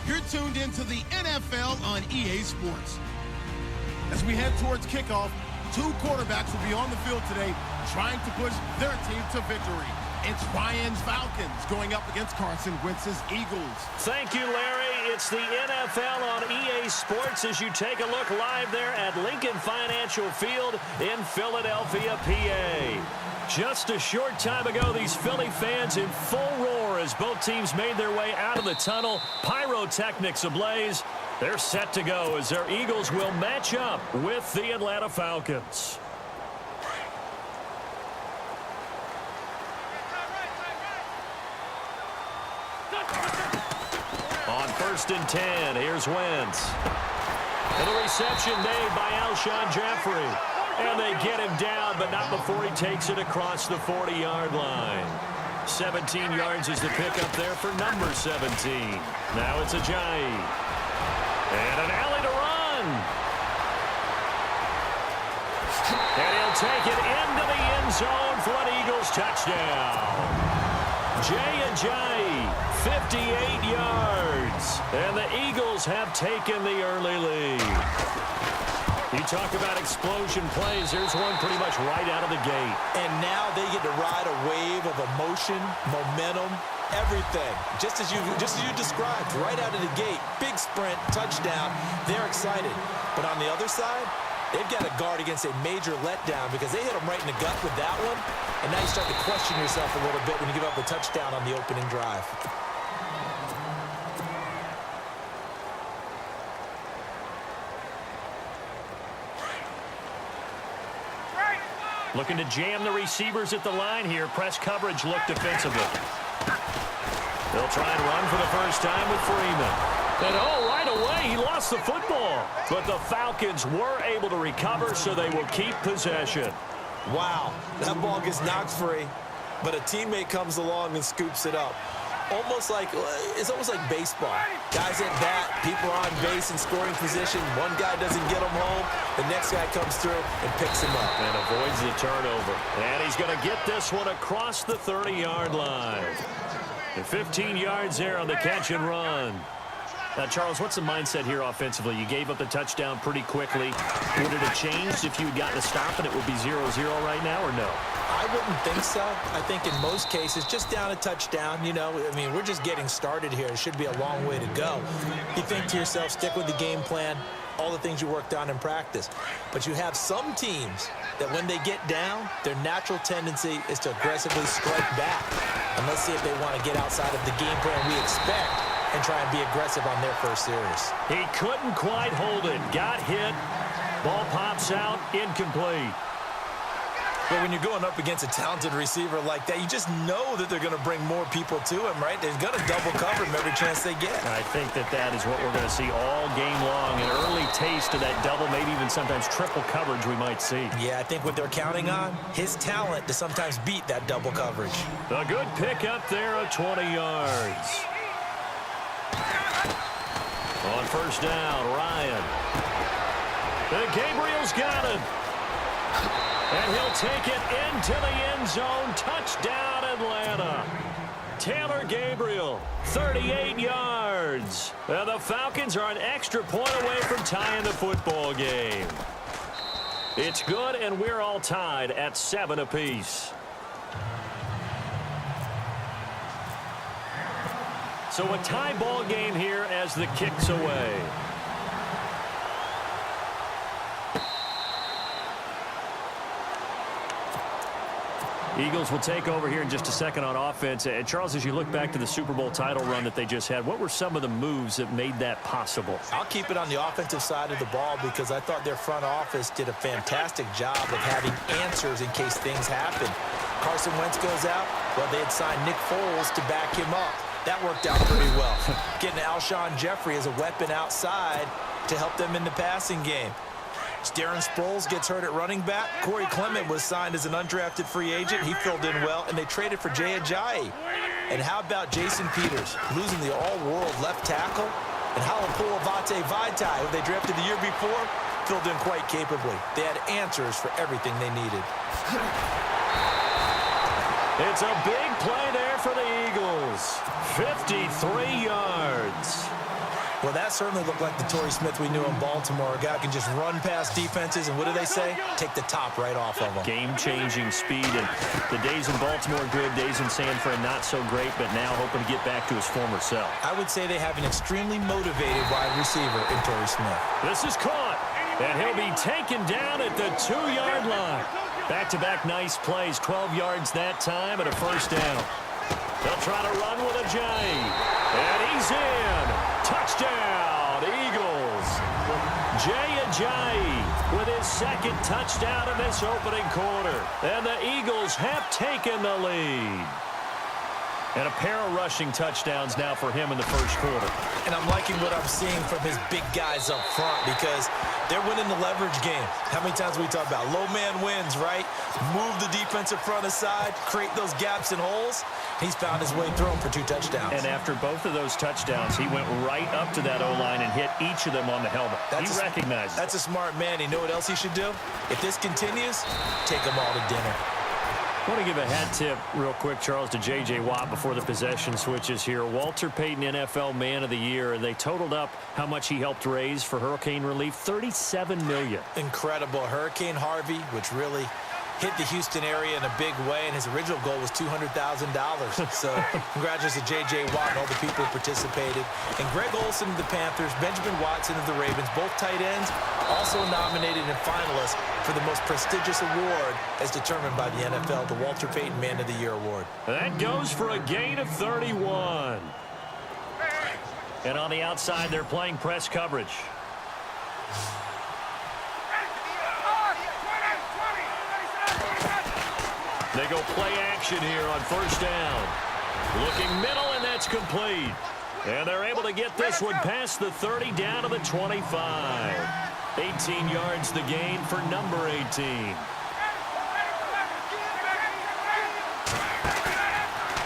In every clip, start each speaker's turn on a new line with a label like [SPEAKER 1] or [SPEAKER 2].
[SPEAKER 1] You're tuned into the NFL on EA Sports. As we head towards kickoff, two quarterbacks will be on the field today trying to push their team to victory. It's Ryan's Falcons going up against Carson Wentz's Eagles.
[SPEAKER 2] Thank you, Larry. It's the NFL on EA Sports as you take a look live there at Lincoln Financial Field in Philadelphia, PA. Just a short time ago, these Philly fans in full roar as both teams made their way out of the tunnel. Pyrotechnics ablaze. They're set to go as their Eagles will match up with the Atlanta Falcons. On 1st and 10, here's Wentz. And the reception made by Alshon Jeffrey. And they get him down, but not before he takes it across the 40-yard line. 17 yards is the pickup there for number 17. Now it's Ajayi. And an alley to run. And he'll take it into the end zone for an Eagles touchdown. Ajayi, 58 yards. And the Eagles have taken the early lead. You talk about explosion plays. Here's one pretty much right out of the gate.
[SPEAKER 3] And now they get to ride a wave of emotion, momentum, everything. Just as you described, right out of the gate. Big sprint, touchdown. They're excited. But on the other side, they've got to guard against a major letdown because they hit them right in the gut with that one. And now you start to question yourself a little bit when you give up a touchdown on the opening drive.
[SPEAKER 2] Looking to jam the receivers at the line here. Press coverage look defensively. They'll try and run for the first time with Freeman. And right away, he lost the football. But the Falcons were able to recover, so they will keep possession.
[SPEAKER 3] Wow, that ball gets knocked free, but a teammate comes along and scoops it up. It's almost like baseball. Guys at bat, people are on base in scoring position. One guy doesn't get him home. The next guy comes through and picks him up.
[SPEAKER 2] And avoids the turnover. And he's going to get this one across the 30-yard line. And 15 yards there on the catch and run. Now, Charles, what's the mindset here offensively? You gave up the touchdown pretty quickly. Would it have changed if you had gotten a stop and it would be 0-0 right now or no?
[SPEAKER 3] I wouldn't think so. I think in most cases, just down a touchdown, we're just getting started here. It should be a long way to go. You think to yourself, stick with the game plan, all the things you worked on in practice. But you have some teams that when they get down, their natural tendency is to aggressively strike back. And let's see if they want to get outside of the game plan we expect and try and be aggressive on their first series.
[SPEAKER 2] He couldn't quite hold it. Got hit. Ball pops out. Incomplete.
[SPEAKER 3] But when you're going up against a talented receiver like that, you just know that they're going to bring more people to him, right? They're going to double cover him every chance they get.
[SPEAKER 2] I think that is what we're going to see all game long. An early taste of that double, maybe even sometimes triple coverage we might see.
[SPEAKER 3] Yeah, I think what they're counting on, his talent to sometimes beat that double coverage.
[SPEAKER 2] A good pickup there of 20 yards. On first down, Ryan. And Gabriel's got it. And he'll take it into the end zone. Touchdown, Atlanta. Taylor Gabriel, 38 yards. And the Falcons are an extra point away from tying the football game. It's good, and we're all tied at 7 apiece. So a tie ball game here as the kick's away. Eagles will take over here in just a second on offense. And Charles, as you look back to the Super Bowl title run that they just had, what were some of the moves that made that possible?
[SPEAKER 3] I'll keep it on the offensive side of the ball because I thought their front office did a fantastic job of having answers in case things happen. Carson Wentz goes out. Well, they had signed Nick Foles to back him up. That worked out pretty well. Getting Alshon Jeffrey as a weapon outside to help them in the passing game. Darren Sproles gets hurt at running back. Corey Clement was signed as an undrafted free agent. He filled in well, and they traded for Jay Ajayi. And how about Jason Peters, losing the all-world left tackle? And Halapoulivaati Vaitai, who they drafted the year before, filled in quite capably. They had answers for everything they needed.
[SPEAKER 2] It's a big play there for the Eagles. 53 yards.
[SPEAKER 3] Well, that certainly looked like the Torrey Smith we knew in Baltimore. A guy can just run past defenses, and what do they say? Take the top right off of them.
[SPEAKER 2] Game-changing speed, and the days in Baltimore good, days in San Fran not so great, but now hoping to get back to his former self.
[SPEAKER 3] I would say they have an extremely motivated wide receiver in Torrey Smith.
[SPEAKER 2] This is caught, and he'll be taken down at the 2-yard line. Back-to-back nice plays, 12 yards that time and a first down. They'll try to run with a J, and he's in. Touchdown, Eagles. Jay Ajayi with his second touchdown in this opening quarter. And the Eagles have taken the lead. And a pair of rushing touchdowns now for him in the first quarter.
[SPEAKER 3] And I'm liking what I'm seeing from his big guys up front because they're winning the leverage game. How many times we talk about low man wins, right? Move the defensive front aside, create those gaps and holes. He's found his way through them for 2 touchdowns.
[SPEAKER 2] And after both of those touchdowns, he went right up to that O-line and hit each of them on the helmet. He recognizes
[SPEAKER 3] That's a smart man. You know what else he should do? If this continues, take them all to dinner.
[SPEAKER 2] I want to give a hat tip real quick, Charles, to J.J. Watt before the possession switches here. Walter Payton, NFL Man of the Year, and they totaled up how much he helped raise for hurricane relief, $37 million.
[SPEAKER 3] Incredible. Hurricane Harvey, which really hit the Houston area in a big way, and his original goal was $200,000. So congratulations to J.J. Watt and all the people who participated. And Greg Olsen of the Panthers, Benjamin Watson of the Ravens, both tight ends, also nominated and finalists for the most prestigious award as determined by the NFL, the Walter Payton Man of the Year Award.
[SPEAKER 2] That goes for a gain of 31. And on the outside, they're playing press coverage. They go play action here on first down. Looking middle, and that's complete. And they're able to get this one past the 30 down to the 25. 18 yards the gain for number 18.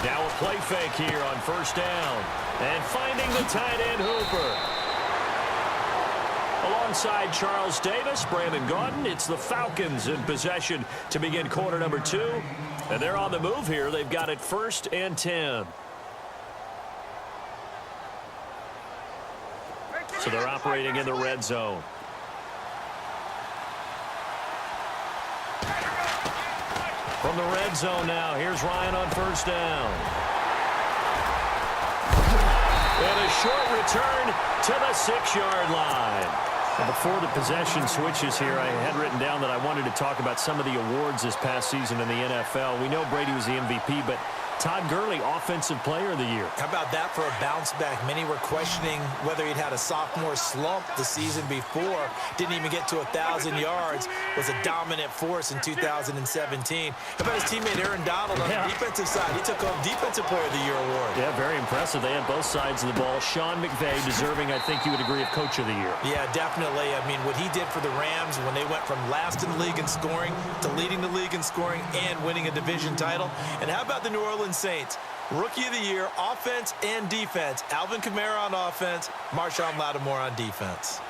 [SPEAKER 2] Now a play fake here on first down. And finding the tight end Hooper. Alongside Charles Davis, Brandon Gaudin, it's the Falcons in possession to begin quarter number 2. And they're on the move here. They've got it 1st and 10. So they're operating in the red zone. From the red zone now, here's Ryan on first down. And a short return to the 6-yard line. And before the possession switches here, I had written down that I wanted to talk about some of the awards this past season in the NFL. We know Brady was the MVP, but Todd Gurley, Offensive Player of the Year.
[SPEAKER 3] How about that for a bounce back? Many were questioning whether he'd had a sophomore slump the season before. Didn't even get to 1,000 yards. Was a dominant force in 2017. How about his teammate Aaron Donald on the defensive side? He took home Defensive Player of the Year award.
[SPEAKER 2] Yeah, very impressive. They had both sides of the ball. Sean McVay deserving, I think you would agree, of Coach of the Year.
[SPEAKER 3] Yeah, definitely. I mean, what he did for the Rams when they went from last in the league in scoring to leading the league in scoring and winning a division title. And how about the New Orleans Saints? Rookie of the Year, offense and defense. Alvin Kamara on offense, Marshawn Lattimore on defense.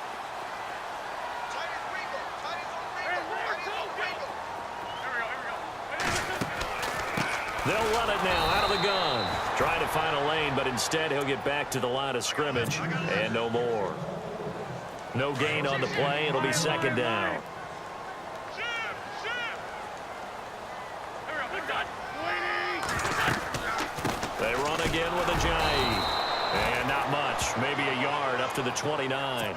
[SPEAKER 2] They'll run it now out of the gun. Trying to find a lane, but instead he'll get back to the line of scrimmage and no more. No gain on the play. It'll be 2nd down. They run again with Ajayi. And not much. Maybe a yard up to the 29.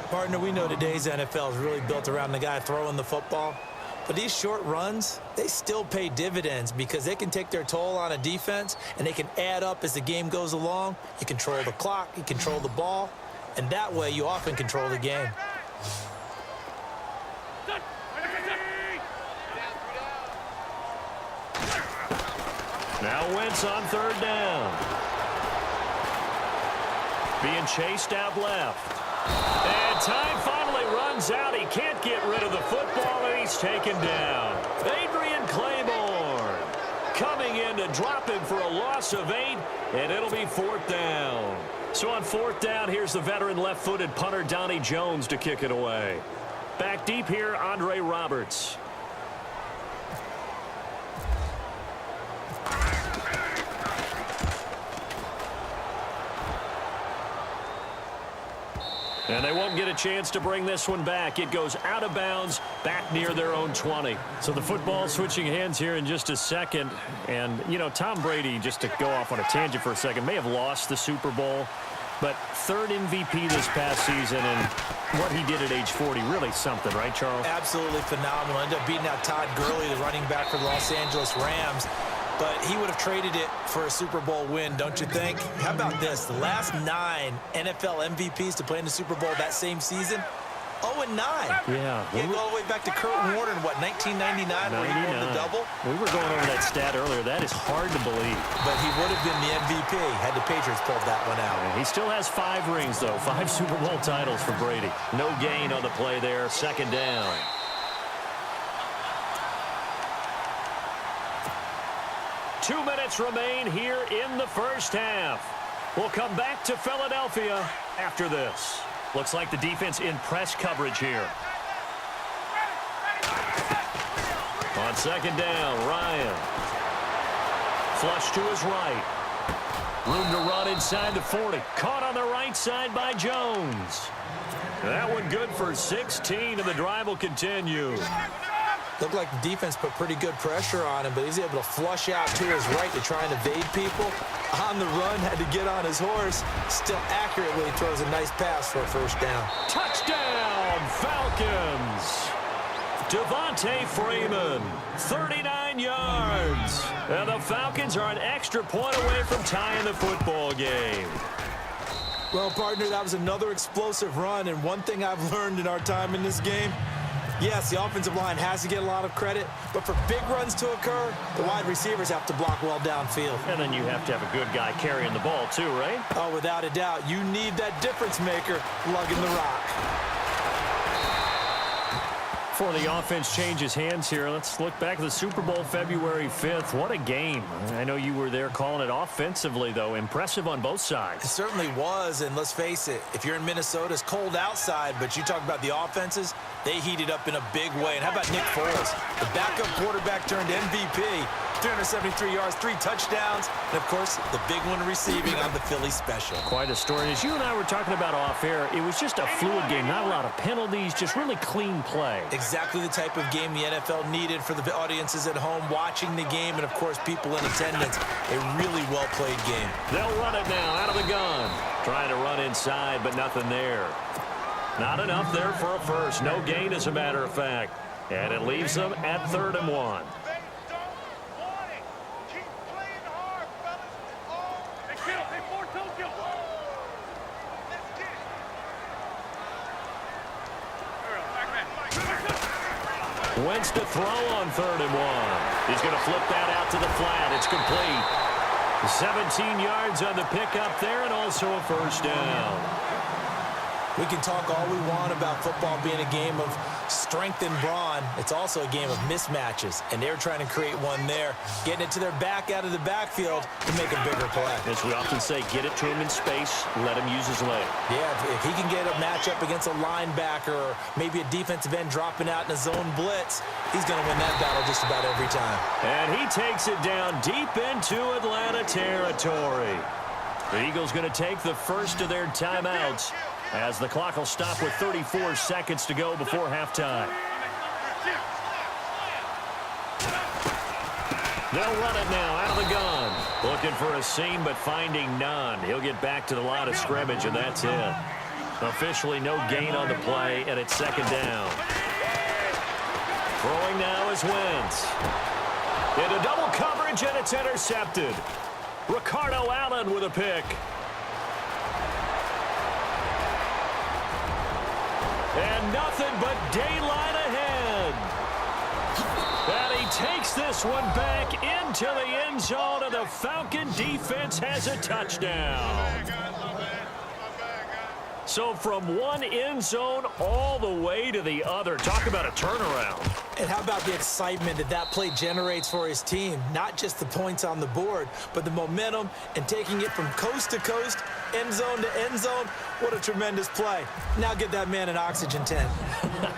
[SPEAKER 3] Partner, we know today's NFL is really built around the guy throwing the football. But these short runs, they still pay dividends because they can take their toll on a defense and they can add up as the game goes along. You control the clock, you control the ball, and that way you often control the game.
[SPEAKER 2] Now Wentz on 3rd down. Being chased out left. And time finally runs out. He can't get rid of the football, and he's taken down. Adrian Claiborne coming in to drop him for a loss of 8, and it'll be 4th down. So on 4th down, here's the veteran left-footed punter Donnie Jones to kick it away. Back deep here, Andre Roberts. And they won't get a chance to bring this one back. It goes out of bounds, back near their own 20. So the football switching hands here in just a second. And, you know, Tom Brady, just to go off on a tangent for a second, may have lost the Super Bowl. But third MVP this past season, and what he did at age 40, really something, right, Charles?
[SPEAKER 3] Absolutely phenomenal. Ended up beating out Todd Gurley, the running back for the Los Angeles Rams. But he would have traded it for a Super Bowl win, don't you think? How about this? The last 9 NFL MVPs to play in the Super Bowl that same season, 0-9.
[SPEAKER 2] Yeah.
[SPEAKER 3] You go all the way back to Kurt Warner in, what, 1999, where he won the double?
[SPEAKER 2] We were going over that stat earlier. That is hard to believe.
[SPEAKER 3] But he would have been the MVP had the Patriots pulled that one out.
[SPEAKER 2] He still has 5 rings, though. 5 Super Bowl titles for Brady. No gain on the play there. Second down. Two minutes remain here in the first half. We'll come back to Philadelphia after this. Looks like the defense in press coverage here. On second down, Ryan. Flush to his right. Room to run inside the 40. Caught on the right side by Jones. That one good for 16, and the drive will continue.
[SPEAKER 3] Looked like the defense put pretty good pressure on him, but he's able to flush out to his right to try and evade people. On the run, had to get on his horse. Still accurately throws a nice pass for a first down.
[SPEAKER 2] Touchdown, Falcons! Devontae Freeman, 39 yards. And the Falcons are an extra point away from tying the football game.
[SPEAKER 3] Well, partner, that was another explosive run, and one thing I've learned in our time in this game, yes, the offensive line has to get a lot of credit, but for big runs to occur, the wide receivers have to block well downfield.
[SPEAKER 2] And then you have to have a good guy carrying the ball too, right?
[SPEAKER 3] Oh, without a doubt. You need that difference maker lugging the rock.
[SPEAKER 2] Before the offense changes hands here, let's look back at the Super Bowl February 5th. What a game. I know you were there calling it offensively, though. Impressive on both sides.
[SPEAKER 3] It certainly was, and let's face it, if you're in Minnesota, it's cold outside, but you talk about the offenses, they heated up in a big way. And how about Nick Foles, the backup quarterback turned MVP, 373 yards, 3 touchdowns, and, of course, the big one receiving on the Philly special.
[SPEAKER 2] Quite a story. As you and I were talking about off air, it was just a fluid game, not a lot of penalties, just really clean play.
[SPEAKER 3] Exactly the type of game the NFL needed for the audiences at home watching the game and, of course, people in attendance. A really well-played game.
[SPEAKER 2] They'll run it now out of the gun. Trying to run inside, but nothing there. Not enough there for a first. No gain, as a matter of fact. And it leaves them at 3rd and 1. Wentz to throw on 3rd and 1. He's going to flip that out to the flat. It's complete. 17 yards on the pickup there, and also a first down.
[SPEAKER 3] We can talk all we want about football being a game of strength and brawn. It's also a game of mismatches, and they're trying to create one there, getting it to their back out of the backfield to make a bigger play.
[SPEAKER 2] As we often say, get it to him in space, let him use his leg.
[SPEAKER 3] Yeah, if he can get a matchup against a linebacker or maybe a defensive end dropping out in a zone blitz, he's going to win that battle just about every time.
[SPEAKER 2] And he takes it down deep into Atlanta territory. The Eagles going to take the first of their timeouts, as the clock will stop with 34 seconds to go before halftime. They'll run it now out of the gun. Looking for a seam, but finding none. He'll get back to the line of scrimmage, and that's it. Officially no gain on the play, and it's 2nd down. Throwing now is Wentz. Into double coverage, and it's intercepted. Ricardo Allen with a pick. And nothing but daylight ahead. And he takes this one back into the end zone, and the Falcon defense has a touchdown. So from one end zone all the way to the other. Talk about a turnaround.
[SPEAKER 3] And how about the excitement that that play generates for his team? Not just the points on the board, but the momentum and taking it from coast to coast, end zone to end zone. What a tremendous play. Now get that man an oxygen tent.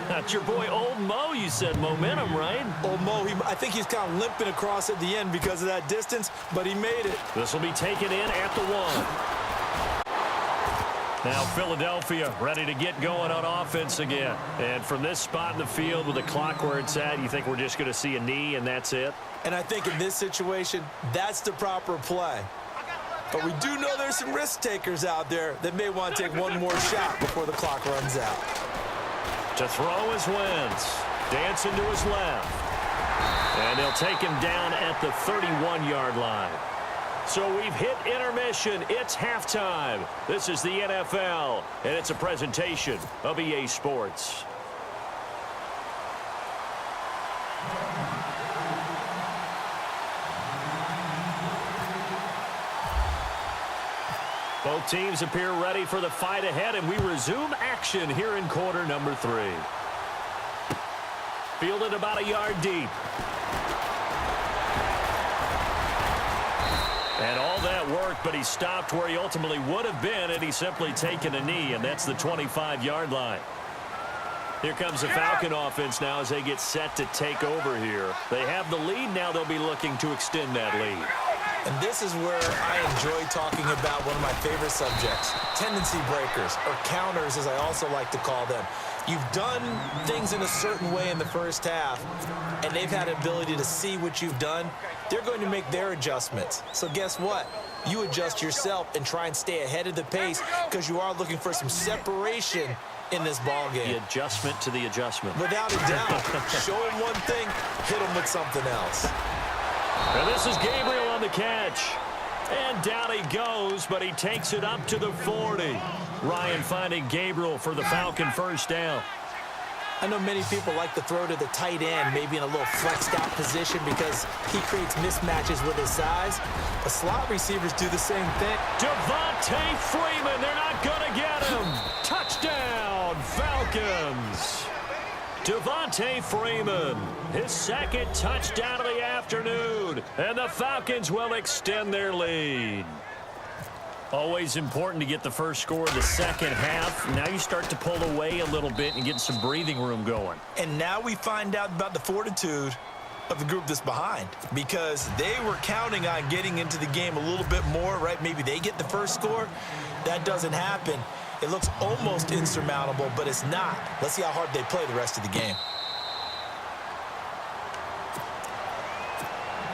[SPEAKER 2] That's your boy Old Mo, you said. Momentum, right?
[SPEAKER 3] Old Mo, I think he's kind of limping across at the end because of that distance, but he made it.
[SPEAKER 2] This will be taken in at the 1. Now Philadelphia ready to get going on offense again. And from this spot in the field with the clock where it's at, you think we're just going to see a knee and that's it?
[SPEAKER 3] And I think in this situation, that's the proper play. But we do know there's some risk takers out there that may want to take one more shot before the clock runs out.
[SPEAKER 2] To throw is Wentz. Dancing to his left. And they'll take him down at the 31-yard line. So we've hit intermission. It's halftime. This is the NFL, and it's a presentation of EA Sports. Both teams appear ready for the fight ahead, and we resume action here in quarter number 3. Fielded about a yard deep. And all that work, but he stopped where he ultimately would have been had he simply taken a knee, and that's the 25-yard line. Here comes the Falcon offense now as they get set to take over here. They have the lead. Now they'll be looking to extend that lead.
[SPEAKER 3] And this is where I enjoy talking about one of my favorite subjects, tendency breakers, or counters as I also like to call them. You've done things in a certain way in the first half, and they've had an ability to see what you've done. They're going to make their adjustments. So guess what? You adjust yourself and try and stay ahead of the pace because you are looking for some separation in this ball game.
[SPEAKER 2] The adjustment to the adjustment.
[SPEAKER 3] Without a doubt. Show them one thing, hit them with something else.
[SPEAKER 2] And this is Gabriel on the catch. And down he goes, but he takes it up to the 40. Ryan finding Gabriel for the Falcon first down.
[SPEAKER 3] I know many people like to throw to the tight end, maybe in a little flexed out position because he creates mismatches with his size. The slot receivers do the same thing.
[SPEAKER 2] Devontae Freeman, they're not going to get him. Touchdown, Falcons. Devontae Freeman, his second touchdown of the afternoon, and the Falcons will extend their lead. Always important to get the first score of the second half. Now you start to pull away a little bit and get some breathing room going.
[SPEAKER 3] And now we find out about the fortitude of the group that's behind because they were counting on getting into the game a little bit more, right? Maybe they get the first score. That doesn't happen. It looks almost insurmountable, but it's not. Let's see how hard they play the rest of the game.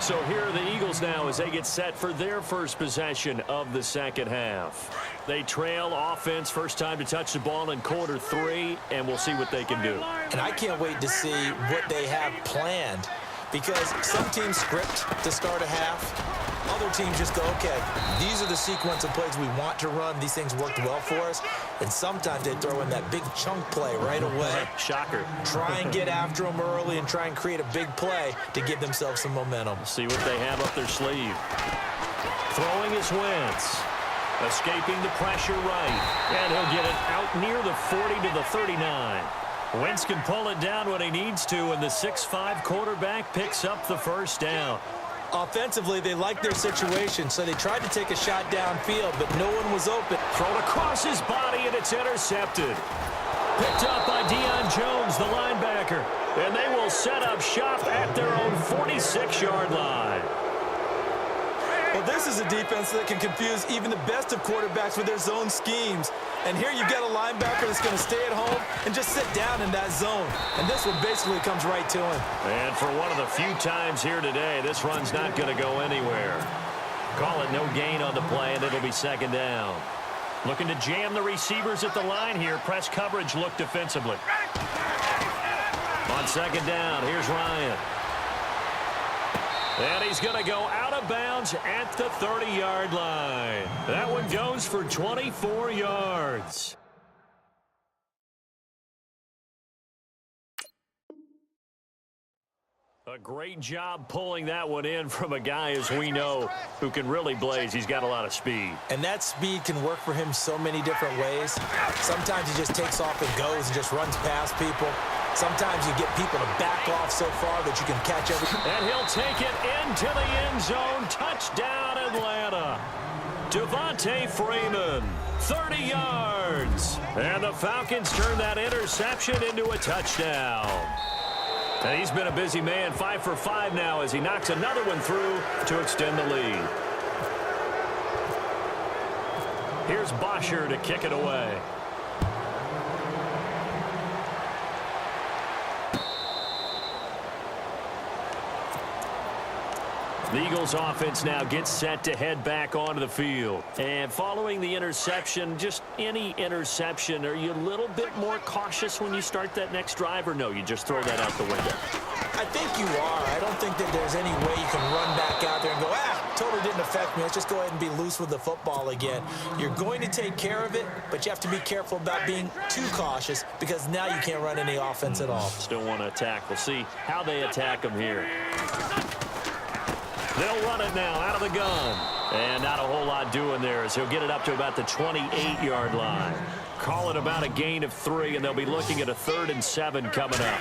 [SPEAKER 2] So here are the Eagles now as they get set for their first possession of the second half. They trail offense, first time to touch the ball in quarter 3, and we'll see what they can do.
[SPEAKER 3] And I can't wait to see what they have planned because some teams script to start a half. Other teams just go, okay, these are the sequence of plays we want to run. These things worked well for us. And sometimes they throw in that big chunk play right away.
[SPEAKER 2] Shocker.
[SPEAKER 3] Try and get after them early and try and create a big play to give themselves some momentum.
[SPEAKER 2] See what they have up their sleeve. Throwing is Wentz. Escaping the pressure right. And he'll get it out near the 40 to the 39. Wentz can pull it down when he needs to, and the 6'5" quarterback picks up the first down.
[SPEAKER 3] Offensively, they like their situation, so they tried to take a shot downfield, but no one was open.
[SPEAKER 2] Thrown across his body, and it's intercepted. Picked up by Deion Jones, the linebacker. And they will set up shop at their own 46-yard line.
[SPEAKER 3] Well, this is a defense that can confuse even the best of quarterbacks with their zone schemes. And here you've got a linebacker that's going to stay at home and just sit down in that zone. And this one basically comes right to him.
[SPEAKER 2] And for one of the few times here today, this run's not going to go anywhere. Call it no gain on the play, and it'll be second down. Looking to jam the receivers at the line here. Press coverage look defensively. On second down, here's Ryan. And he's going to go out of bounds at the 30-yard line. That one goes for 24 yards. A great job pulling that one in from a guy, as we know, who can really blaze. He's got a lot of speed.
[SPEAKER 3] And that speed can work for him so many different ways. Sometimes he just takes off and goes and just runs past people. Sometimes you get people to back off so far that you can catch everything.
[SPEAKER 2] And he'll take it into the end zone. Touchdown, Atlanta. Devontae Freeman, 30 yards. And the Falcons turn that interception into a touchdown. And he's been a busy man, 5 for 5 now as he knocks another one through to extend the lead. Here's Bosher to kick it away. The Eagles offense now gets set to head back onto the field. And following the interception, just any interception, are you a little bit more cautious when you start that next drive, or no, you just throw that out the window?
[SPEAKER 3] I think you are. I don't think that there's any way you can run back out there and go, totally didn't affect me. Let's just go ahead and be loose with the football again. You're going to take care of it, but you have to be careful about being too cautious because now you can't run any offense at all.
[SPEAKER 2] Still want to attack. We'll see how they attack them here. They'll run it now out of the gun. And not a whole lot doing there as he'll get it up to about the 28-yard line. Call it about a gain of 3, and they'll be looking at a 3rd and 7 coming up.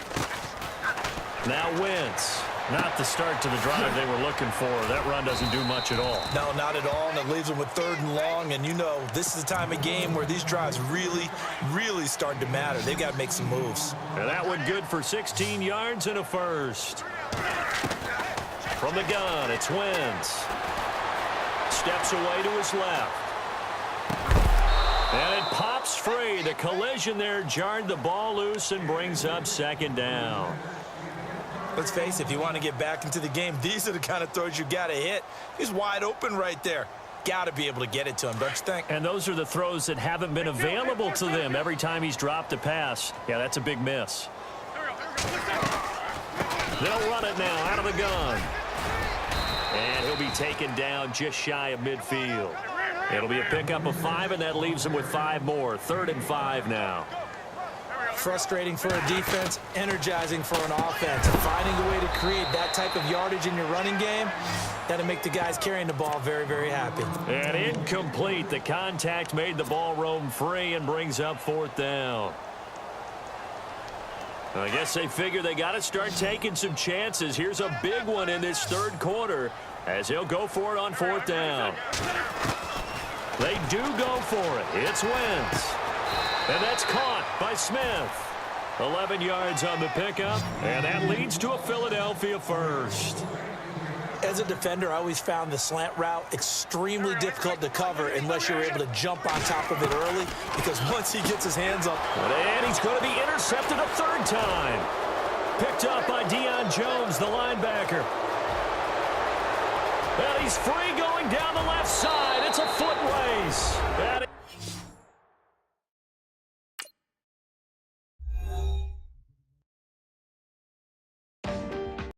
[SPEAKER 2] Now Wentz. Not the start to the drive they were looking for. That run doesn't do much at all.
[SPEAKER 3] No, not at all, and it leaves them with 3rd and long. And, you know, this is the time of game where these drives really, really start to matter. They've got to make some moves.
[SPEAKER 2] And that one good for 16 yards and a first. From the gun, it's Wentz. Steps away to his left. And it pops free. The collision there jarred the ball loose and brings up 2nd down.
[SPEAKER 3] Let's face it, if you want to get back into the game, these are the kind of throws you got to hit. He's wide open right there. Got to be able to get it to him, don't you think?
[SPEAKER 2] And those are the throws that haven't been available to them every time he's dropped a pass. Yeah, that's a big miss. They'll run it now out of the gun. And he'll be taken down just shy of midfield. It'll be a pickup of 5, and that leaves him with 5 more. 3rd and 5 now.
[SPEAKER 3] Frustrating for a defense, energizing for an offense. Finding a way to create that type of yardage in your running game, that'll make the guys carrying the ball very, very happy.
[SPEAKER 2] And incomplete. The contact made the ball roam free and brings up 4th down. I guess they figure they got to start taking some chances. Here's a big one in this 3rd quarter as he'll go for it on 4th down. They do go for it. It's Wentz. And that's caught by Smith. 11 yards on the pickup, and that leads to a Philadelphia first.
[SPEAKER 3] As a defender, I always found the slant route extremely difficult to cover unless you're able to jump on top of it early, because once he gets his hands up.
[SPEAKER 2] And he's going to be intercepted a 3rd time. Picked up by Deion Jones, the linebacker. And he's free going down the left side. It's a foot race.